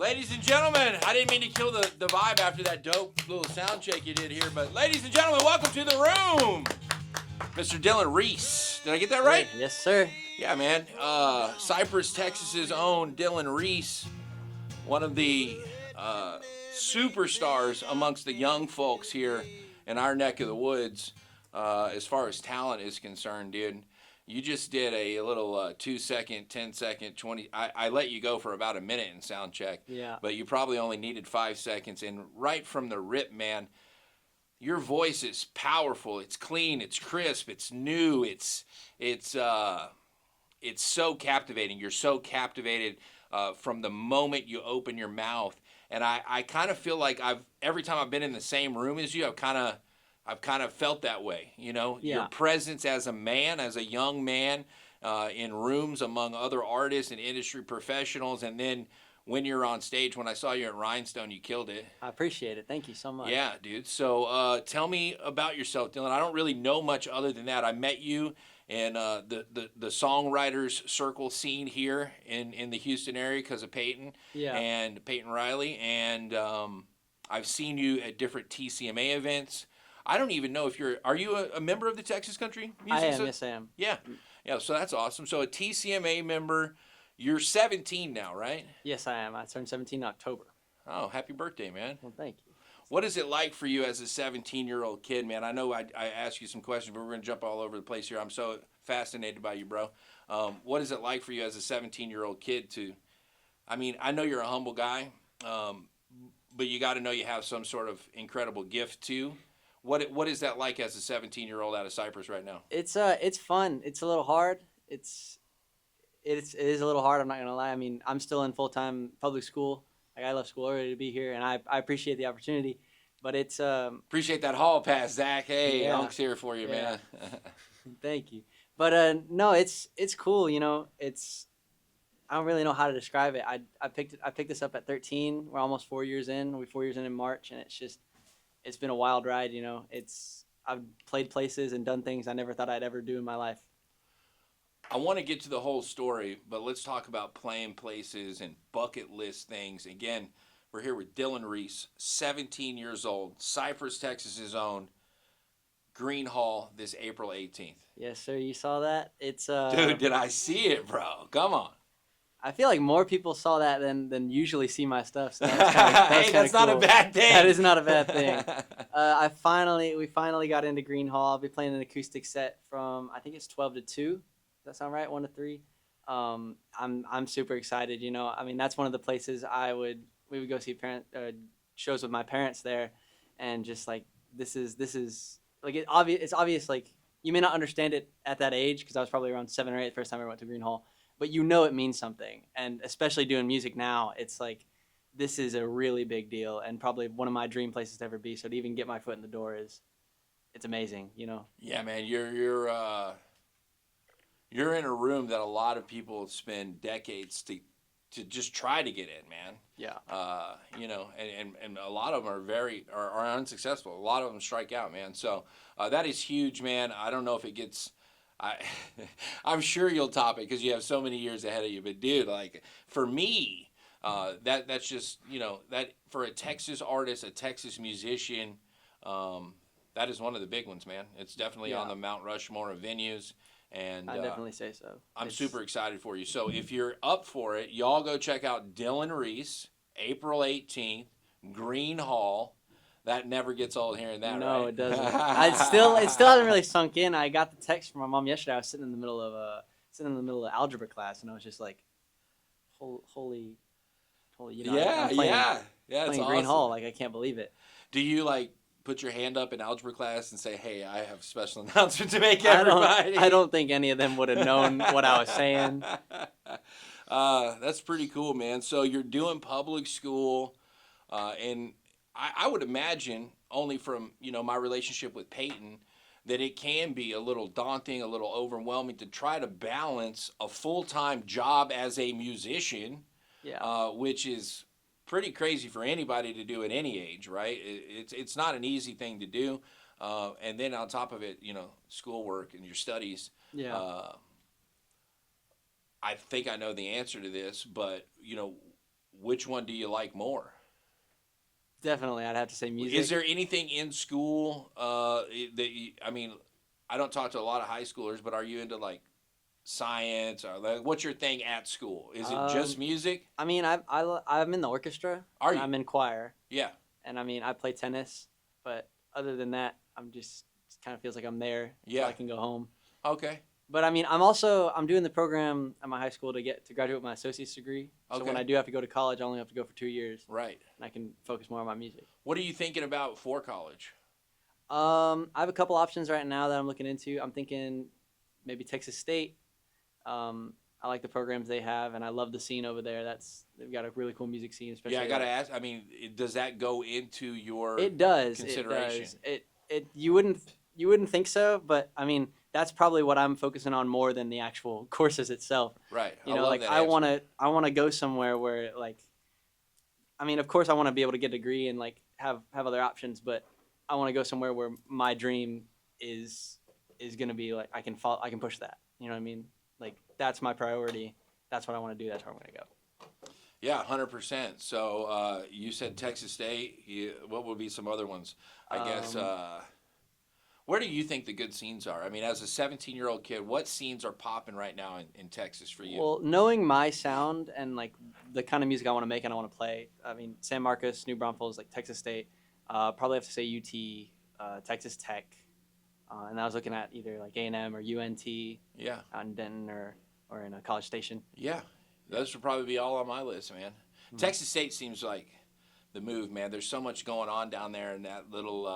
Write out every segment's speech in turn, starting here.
Ladies and gentlemen, I didn't mean to kill the vibe after that dope little sound check you did here, but ladies and gentlemen, welcome to the room, Mr. Dylan Rhys. Did I get that right? Yes, sir. Yeah, man. Cypress, Texas's own Dylan Rhys, one of the superstars amongst the young folks here in our neck of the woods, as far as talent is concerned, dude. You just did a little 2-second, 10-second, 20. I let you go for about a minute in sound check. Yeah. But you probably only needed 5 seconds. And right from the rip, man, your voice is powerful. It's clean. It's crisp. It's new. It's so captivating. You're so captivated from the moment you open your mouth. And I kind of feel like every time I've been in the same room as you, I've kind of felt that way, you know, your presence as a man, as a young man, in rooms among other artists and industry professionals. And then when you're on stage, when I saw you at Rhinestone, you killed it. I appreciate it. Thank you so much. Yeah, dude. So tell me about yourself, Dylan. I don't really know much other than that. I met you in the songwriters circle scene here in the Houston area because of Peyton and Peyton Riley. And I've seen you at different TCMA events. I don't even know if are you a member of the Texas Country Music? I am, yes I am. Yeah, so that's awesome. So a TCMA member, you're 17 now, right? Yes, I am. I turned 17 in October. Oh, happy birthday, man. Well, thank you. What is it like for you as a 17-year-old kid, man? I know I asked you some questions, but we're going to jump all over the place here. I'm so fascinated by you, bro. What is it like for you as a 17-year-old kid I know you're a humble guy, but you got to know you have some sort of incredible gift, too. What is that like as a 17-year-old out of Cypress right now? It's fun. It's a little hard. It is a little hard. I'm not gonna lie. I mean, I'm still in full-time public school. Like, I left school early to be here, and I appreciate the opportunity. But it's appreciate that hall pass, Zach. Hey, Unc's here for you, man. Thank you. But no, it's cool. You know, I don't really know how to describe it. I picked this up at 13. We're almost 4 years in. We're 4 years in March, and it's been a wild ride, you know. I've played places and done things I never thought I'd ever do in my life. I want to get to the whole story, but let's talk about playing places and bucket list things. Again, we're here with Dylan Rhys, 17 years old, Cypress, Texas's own, Gruene Hall, this April 18th. Yes, sir. You saw that? It's Dude, did I see it, bro? Come on. I feel like more people saw that than usually see my stuff. So that's cool. Not a bad thing. That is not a bad thing. We finally got into Gruene Hall. I'll be playing an acoustic set from, I think it's 12 to 2. Does that sound right? 1 to 3. I'm super excited. You know, I mean, that's one of the places we would go see shows with my parents there, and just like this is like it's obvious. Like, you may not understand it at that age because I was probably around 7 or 8 the first time I went to Gruene Hall. But you know it means something, and especially doing music now, it's like this is a really big deal, and probably one of my dream places to ever be. So to even get my foot in the door it's amazing, you know. Yeah, man, you're in a room that a lot of people spend decades to just try to get in, man. Yeah. You know, and a lot of them are unsuccessful. A lot of them strike out, man. So that is huge, man. I don't know if it gets. I'm sure you'll top it because you have so many years ahead of you. But dude, like for me, that's just, you know, that for a Texas artist, a Texas musician, that is one of the big ones, man. It's definitely on the Mount Rushmore of venues, and I definitely say so. I'm super excited for you. So if you're up for it, y'all go check out Dylan Rhys, April 18th, Gruene Hall. That never gets old hearing that, right? No, it doesn't. It still hasn't really sunk in. I got the text from my mom yesterday. I was sitting in the middle of algebra class, and I was just like, holy, you know. I'm playing awesome. Gruene Hall. Like, I can't believe it. Do you like put your hand up in algebra class and say, "Hey, I have a special announcement to make, everybody"? I don't think any of them would have known what I was saying. That's pretty cool, man. So you're doing public school, and I would imagine, only from, you know, my relationship with Peyton, that it can be a little daunting, a little overwhelming to try to balance a full-time job as a musician, which is pretty crazy for anybody to do at any age, right? It's not an easy thing to do. And then on top of it, you know, schoolwork and your studies. Yeah. I think I know the answer to this, but, you know, which one do you like more? Definitely, I'd have to say music. Is there anything in school I mean, I don't talk to a lot of high schoolers, but are you into like science or like, what's your thing at school? Is it just music? I mean, I'm in the orchestra. Are you? I'm in choir. Yeah. And I mean, I play tennis, but other than that, I'm just kind of feels like I'm there. Yeah. So I can go home. Okay. But I mean, I'm doing the program at my high school to graduate with my associate's degree. So when I do have to go to college, I only have to go for 2 years. Right. And I can focus more on my music. What are you thinking about for college? I have a couple options right now that I'm looking into. I'm thinking maybe Texas State. I like the programs they have, and I love the scene over there. They've got a really cool music scene, especially. Yeah, I gotta ask. I mean, does that go into your consideration? It does. You wouldn't think so, but I mean, that's probably what I'm focusing on more than the actual courses itself. Right. You know, like I want to go somewhere where, like, I mean, of course I want to be able to get a degree and like have other options, but I want to go somewhere where my dream is going to be like I can push that. You know what I mean? Like that's my priority. That's what I want to do. That's where I'm going to go. Yeah, 100%. So you said Texas State. What would be some other ones? I guess. Where do you think the good scenes are? I mean, as a 17-year-old kid, what scenes are popping right now in Texas for you? Well, knowing my sound and like the kind of music I want to make and I want to play, I mean, San Marcos, New Braunfels, like Texas State, probably have to say UT, Texas Tech, and I was looking at either like A&M or UNT, yeah, out in Denton or in a College Station. Yeah, those would probably be all on my list, man. Mm-hmm. Texas State seems like the move, man. There's so much going on down there in that little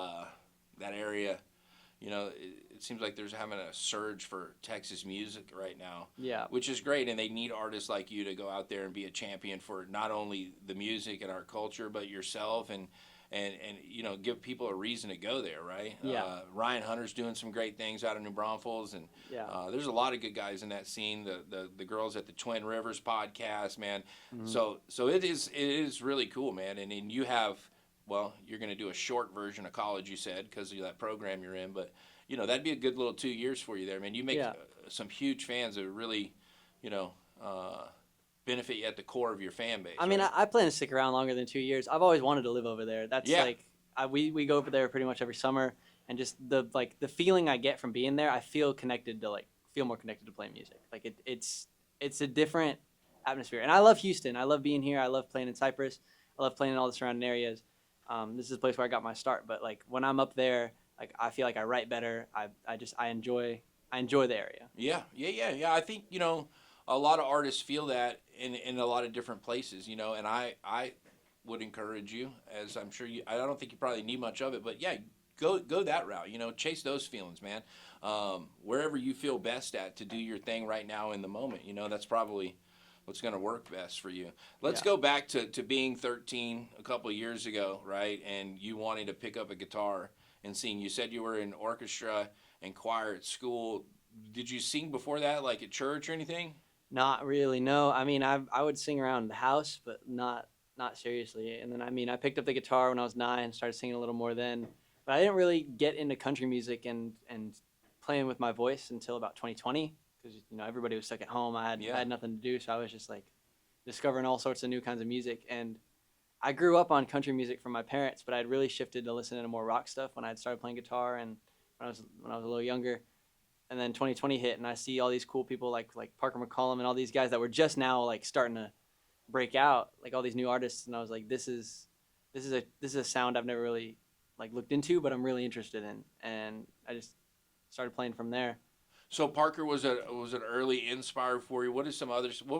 that area. You know, it seems like there's having a surge for Texas music right now. Yeah. Which is great, and they need artists like you to go out there and be a champion for not only the music and our culture, but yourself and you know, give people a reason to go there, right? Yeah. Ryan Hunter's doing some great things out of New Braunfels, and there's a lot of good guys in that scene. The girls at the Twin Rivers podcast, man. Mm-hmm. So it is really cool, man. And you have. Well, you're going to do a short version of college, you said, because of that program you're in. But, you know, that'd be a good little 2 years for you there, man. You make some huge fans that really, you know, benefit you at the core of your fan base. I mean, I plan to stick around longer than 2 years. I've always wanted to live over there. That's like we go over there pretty much every summer, and just the feeling I get from being there, I feel more connected to playing music. Like it's a different atmosphere. And I love Houston. I love being here. I love playing in Cypress. I love playing in all the surrounding areas. This is a place where I got my start, but like when I'm up there, like I feel like I write better. I enjoy the area. Yeah. I think, you know, a lot of artists feel that in a lot of different places, you know, and I would encourage you, as I'm sure I don't think you probably need much of it, but yeah, go that route, you know, chase those feelings, man. Wherever you feel best at to do your thing right now in the moment, you know, that's probably what's going to work best for you. Let's go back to being 13 a couple of years ago, right? And you wanting to pick up a guitar and sing. You said you were in orchestra and choir at school. Did you sing before that, like at church or anything? Not really, no. I mean, I would sing around the house, but not seriously. And then, I mean, I picked up the guitar when I was 9, started singing a little more then. But I didn't really get into country music and playing with my voice until about 2020. Because, you know, everybody was stuck at home. I had nothing to do, so I was just like discovering all sorts of new kinds of music. And I grew up on country music from my parents, but I'd really shifted to listening to more rock stuff when I had started playing guitar and when I was a little younger. And then 2020 hit, and I see all these cool people like Parker McCollum and all these guys that were just now like starting to break out, like all these new artists. And I was like, this is a sound I've never really like looked into, but I'm really interested in. And I just started playing from there. So Parker was an early inspired for you. What were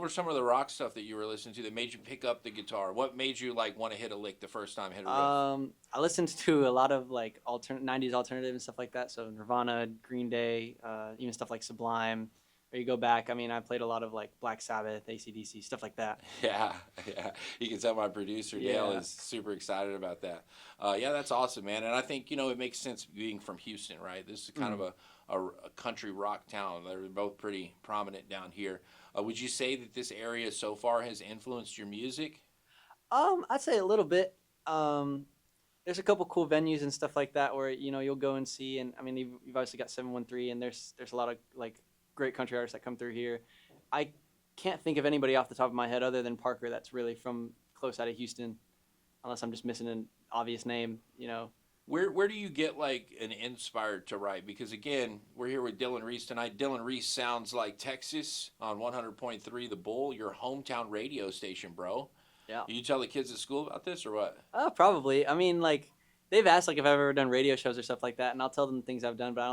some of the rock stuff that you were listening to that made you pick up the guitar? What made you like want to hit a lick the first time, hit a riff? I listened to a lot of like 90s alternative and stuff like that. So Nirvana, Green Day, even stuff like Sublime. Or you go back, I mean, I played a lot of like Black Sabbath, AC/DC, stuff like that. Yeah. You can tell my producer Dale is super excited about that. Yeah, that's awesome, man. And I think, you know, it makes sense being from Houston, right? This is kind of a country rock town. They're both pretty prominent down here. Would you say that this area so far has influenced your music? I'd say a little bit. There's a couple cool venues and stuff like that where, you know, you'll go and see. And I mean, you've obviously got 713, and there's a lot of like great country artists that come through here. I can't think of anybody off the top of my head other than Parker that's really from close out of Houston, unless I'm just missing an obvious name, you know. Where do you get like an inspired to write? Because again, we're here with Dylan Rhys tonight. Dylan Rhys sounds like Texas on 100.3 The Bull, your hometown radio station, bro. Yeah. You tell the kids at school about this or what? Probably. I mean, like, they've asked like if I've ever done radio shows or stuff like that, and I'll tell them things I've done, but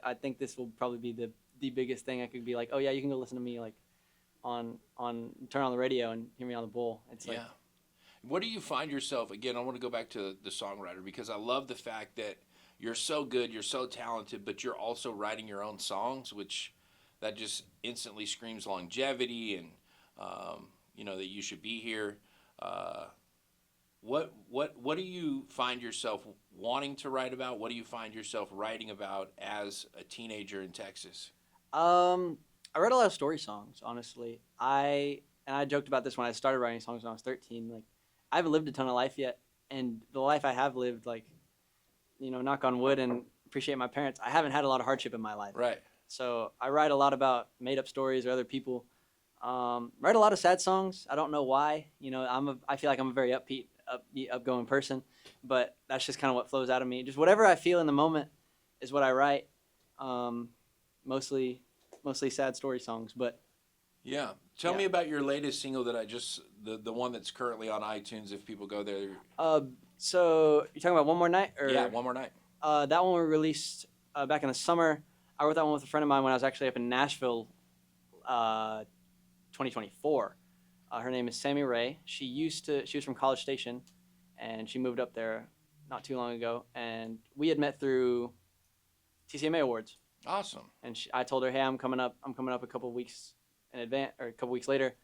I think this will probably be the biggest thing. I could be like, oh yeah, you can go listen to me like on turn on the radio and hear me on the Bull. It's like, Yeah. What do you find yourself, again, I want to go back to the songwriter because I love the fact that you're so good, you're so talented, but you're also writing your own songs, which that just instantly screams longevity and, that you should be here. What do you find yourself wanting to write about? What do you find yourself writing about as a teenager in Texas? I wrote a lot of story songs, honestly. I joked about this when I started writing songs when I was 13. Like, I haven't lived a ton of life yet, and the life I have lived, like, knock on wood and appreciate my parents, I haven't had a lot of hardship in my life. Right. So I write a lot about made-up stories or other people. Write a lot of sad songs. I don't know why. I feel like I'm a very upbeat, upgoing person, but that's just kind of what flows out of me. Just whatever I feel in the moment is what I write. Mostly sad story songs, but yeah. Tell me about your latest single that the one that's currently on iTunes. If people go there. So you're talking about One More Night, or yeah, One More Night. That one we released back in the summer. I wrote that one with a friend of mine when I was actually up in Nashville, 2024. Her name is Sammy Ray. She was from College Station, and she moved up there not too long ago. And we had met through TCMA Awards. Awesome. And I told her, hey, I'm coming up a couple weeks in advance, or a couple weeks later.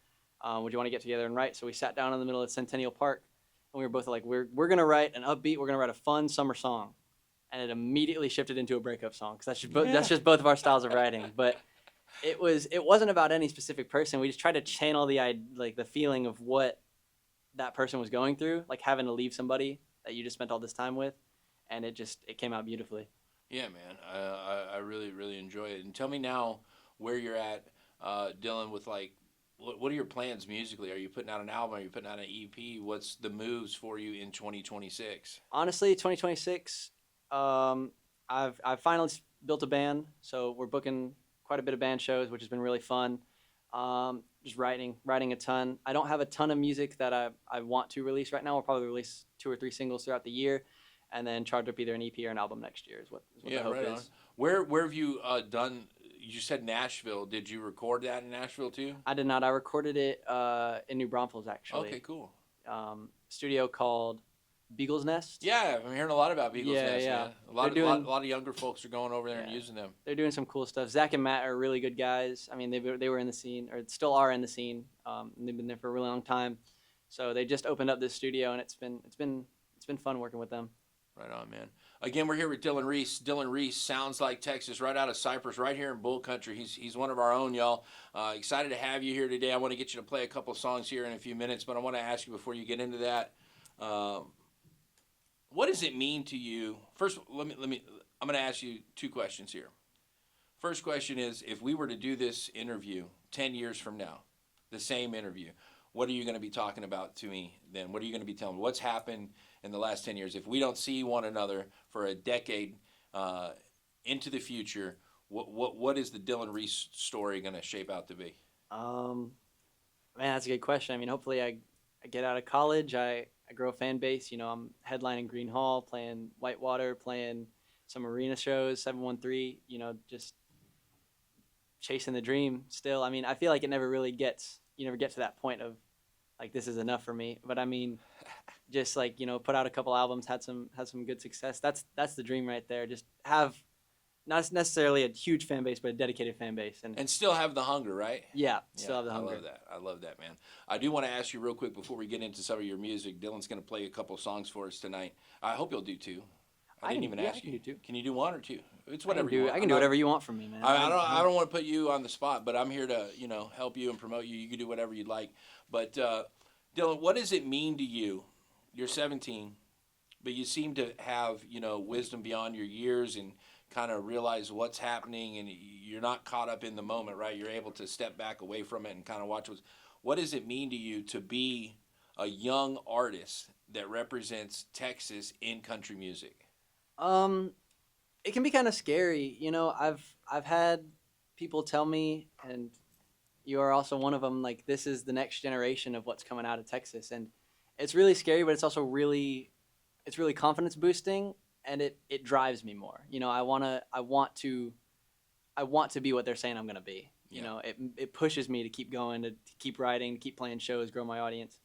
Would you want to get together and write? So we sat down in the middle of Centennial Park, and we were both like, we're gonna write an upbeat. We're gonna write a fun summer song, and it immediately shifted into a breakup song because that's just both of our styles of writing. But it wasn't about any specific person. We just tried to channel the feeling of what that person was going through, like having to leave somebody that you just spent all this time with, and it came out beautifully. Yeah, man. I really, really enjoy it. And tell me now where you're at, Dylan, with like, what are your plans musically? Are you putting out an album? Are you putting out an EP? What's the moves for you in 2026? Honestly, 2026, I've finally built a band, so we're booking quite a bit of band shows, which has been really fun. Just writing a ton. I don't have a ton of music that I want to release right now. We'll probably release 2 or 3 singles throughout the year, and then charge up either an EP or an album next year is what the hope right is. On. Where have you done? You said Nashville. Did you record that in Nashville too? I did not. I recorded it in New Braunfels, actually. Okay, cool. Studio called Beagle's Nest. Yeah, I'm hearing a lot about Beagle's Nest. Yeah. Man. A lot of younger folks are going over there and using them. They're doing some cool stuff. Zach and Matt are really good guys. I mean, they were in the scene, or still are in the scene. And they've been there for a really long time. So they just opened up this studio, and it's been fun working with them. Right on, man. Again, we're here with Dylan Rhys. Dylan Rhys sounds like Texas, right out of Cypress, right here in Bull Country. He's one of our own, y'all. Excited to have you here today. I want to get you to play a couple songs here in a few minutes, but I want to ask you before you get into that, what does it mean to you? First, I'm going to ask you 2 questions here. First question is, if we were to do this interview 10 years from now, the same interview, what are you going to be talking about to me then? What are you going to be telling me? What's happened in the last 10 years? If we don't see one another for a decade into the future, what is the Dylan Rhys story going to shape out to be? Man, that's a good question. I mean, hopefully I get out of college, I grow a fan base. I'm headlining Gruene Hall, playing Whitewater, playing some arena shows, 713, just chasing the dream still. I mean, I feel like you never get to that point of like, this is enough for me. But I mean, just like, put out a couple albums, had some good success. That's the dream right there. Just have not necessarily a huge fan base, but a dedicated fan base. And still have the hunger, right? Yeah, still have the hunger. I love that, man. I do want to ask you real quick before we get into some of your music. Dylan's going to play a couple songs for us tonight. I hope you'll do 2. I didn't even ask you. I can do 2. Can you do 1 or 2? It's whatever you want. I can do whatever you want from me, man. I don't want to put you on the spot, but I'm here to, help you and promote you. You can do whatever you'd like. But Dylan, what does it mean to you? You're 17, but you seem to have, wisdom beyond your years and kind of realize what's happening, and you're not caught up in the moment, right? You're able to step back away from it and kind of watch what does it mean to you to be a young artist that represents Texas in country music? Um, it can be kind of scary. You know, I've had people tell me, and you are also one of them. Like, this is the next generation of what's coming out of Texas, and it's really scary, but it's also really confidence boosting, and it drives me more. You know, I want to be what they're saying I'm gonna be. You Yeah. know, it pushes me to keep going, to keep writing, to keep playing shows, grow my audience,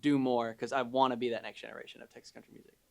do more, because I want to be that next generation of Texas country music.